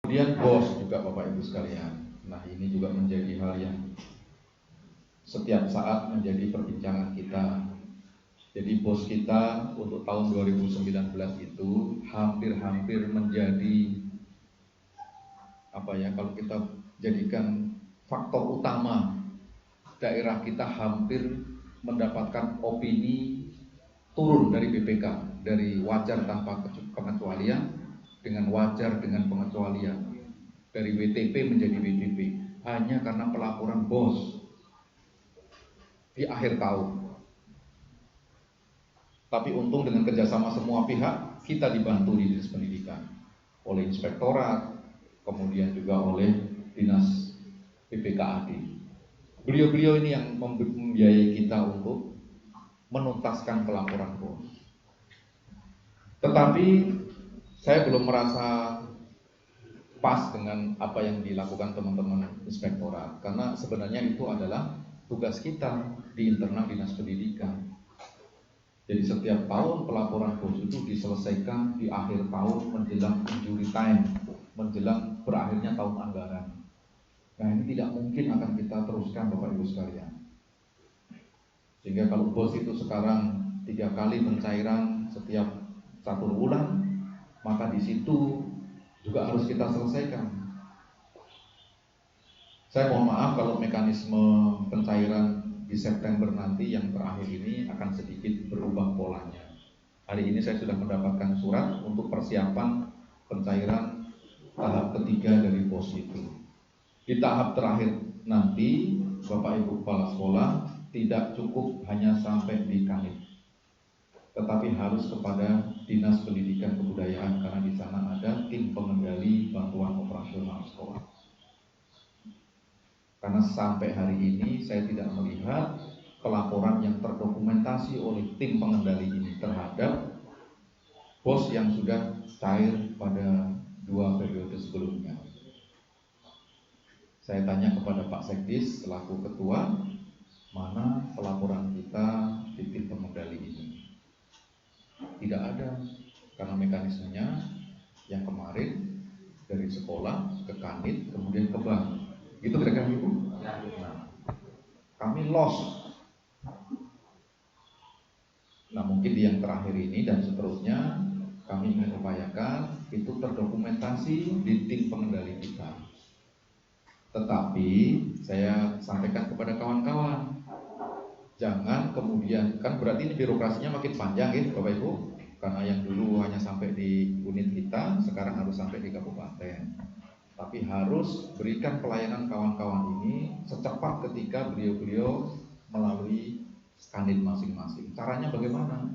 Kemudian bos juga Bapak Ibu sekalian. Nah ini juga menjadi hal yang setiap saat menjadi perbincangan kita. Jadi bos kita untuk tahun 2019 itu hampir-hampir menjadi kalau kita jadikan faktor utama, daerah kita hampir mendapatkan opini turun dari BPK, dari wajar tanpa pengecualian dengan wajar dengan pengecualian, dari WTP menjadi WTP, hanya karena pelaporan bos di akhir tahun. Tapi untung dengan kerjasama semua pihak, kita dibantu di Dinas Pendidikan oleh Inspektorat, kemudian juga oleh Dinas PPKAD. Beliau-beliau ini yang membiayai kita untuk menuntaskan pelaporan bos. Tetapi saya belum merasa pas dengan apa yang dilakukan teman-teman Inspektorat, karena sebenarnya itu adalah tugas kita di internal Dinas Pendidikan. Jadi setiap tahun pelaporan bos itu diselesaikan di akhir tahun menjelang injury time, menjelang berakhirnya tahun anggaran. Nah ini tidak mungkin akan kita teruskan Bapak Ibu sekalian. Sehingga kalau bos itu sekarang 3 kali pencairan setiap 1 bulan, maka di situ juga harus kita selesaikan. Saya mohon maaf kalau mekanisme pencairan di September nanti yang terakhir ini akan sedikit berubah polanya. Hari ini saya sudah mendapatkan surat untuk persiapan pencairan tahap ketiga dari pos itu. Di tahap terakhir nanti Bapak Ibu Kepala Sekolah tidak cukup hanya sampai di Kanit, tetapi harus kepada Dinas Pendidikan Kebudayaan, karena di sana ada tim pengendali bantuan operasional sekolah. Karena sampai hari ini saya tidak melihat pelaporan yang terdokumentasi oleh tim pengendali ini terhadap bos yang sudah cair pada 2 periode sebelumnya. Saya tanya kepada Pak Sekdis selaku ketua, mana pelaporan kita di tim pengendali ini? Tidak ada, karena mekanismenya yang kemarin dari sekolah ke Kanit kemudian ke bank. Gitu kira-kira Ibu? Nah, kami lost. Nah mungkin di yang terakhir ini dan seterusnya kami ingin upayakan itu terdokumentasi di tim pengendali kita. Tetapi saya sampaikan kepada kawan-kawan, jangan kemudian, kan berarti ini birokrasinya makin panjang ya Bapak Ibu, karena yang dulu hanya sampai di unit kita, sekarang harus sampai di kabupaten. Tapi harus berikan pelayanan kawan-kawan ini secepat ketika beliau-beliau melalui Kanit masing-masing. Caranya bagaimana?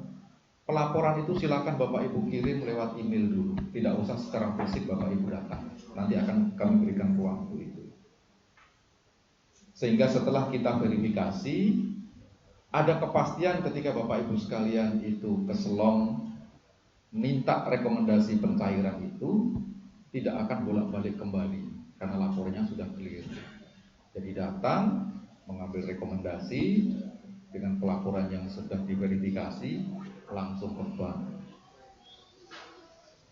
Pelaporan itu silakan Bapak Ibu kirim lewat email dulu, tidak usah secara fisik Bapak Ibu datang. Nanti akan kami berikan ruang untuk itu. Sehingga setelah kita verifikasi, ada kepastian ketika Bapak Ibu sekalian itu ke Selong minta rekomendasi pencairan itu, tidak akan bolak-balik kembali karena laporannya sudah clear. Jadi datang mengambil rekomendasi dengan pelaporan yang sudah diverifikasi langsung ke bank.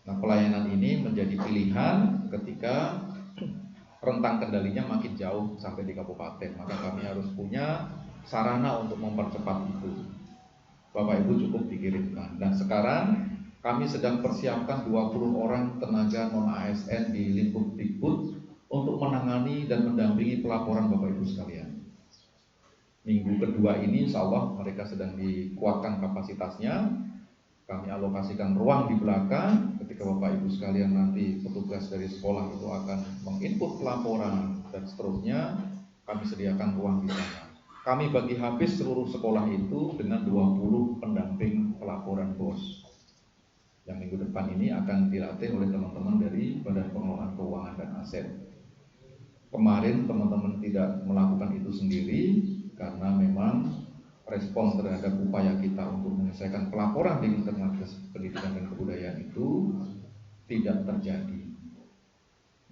Nah pelayanan ini menjadi pilihan ketika rentang kendalinya makin jauh sampai di kabupaten, maka kami harus punya sarana untuk mempercepat itu. Bapak Ibu cukup dikirimkan. Dan sekarang kami sedang persiapkan 20 orang tenaga non-ASN di lingkup Dikbud untuk menangani dan mendampingi pelaporan Bapak Ibu sekalian. Minggu kedua ini insya Allah mereka sedang dikuatkan kapasitasnya. Kami alokasikan ruang di belakang. Ketika Bapak Ibu sekalian nanti petugas dari sekolah itu akan menginput pelaporan dan seterusnya, kami sediakan ruang di sana. Kami bagi habis seluruh sekolah itu dengan 20 pendamping pelaporan bos. Yang minggu depan ini akan dilatih oleh teman-teman dari Badan Pengelolaan Keuangan dan Aset. Kemarin teman-teman tidak melakukan itu sendiri karena memang respon terhadap upaya kita untuk menyelesaikan pelaporan di internal pendidikan dan kebudayaan itu tidak terjadi.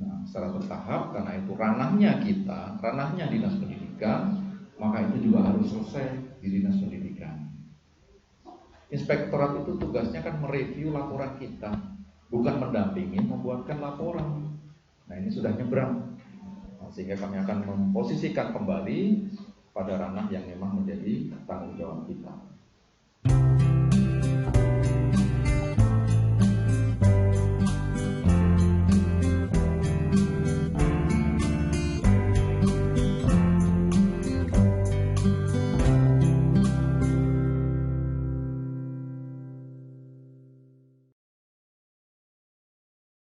Nah, secara bertahap karena itu ranahnya kita, ranahnya Dinas Pendidikan, maka itu juga harus selesai di Dinas Pendidikan. Inspektorat itu tugasnya kan mereview laporan kita, bukan mendampingi membuatkan laporan. Nah ini sudah nyebrang, nah, sehingga kami akan memposisikan kembali pada ranah yang memang menjadi tanggung jawab kita.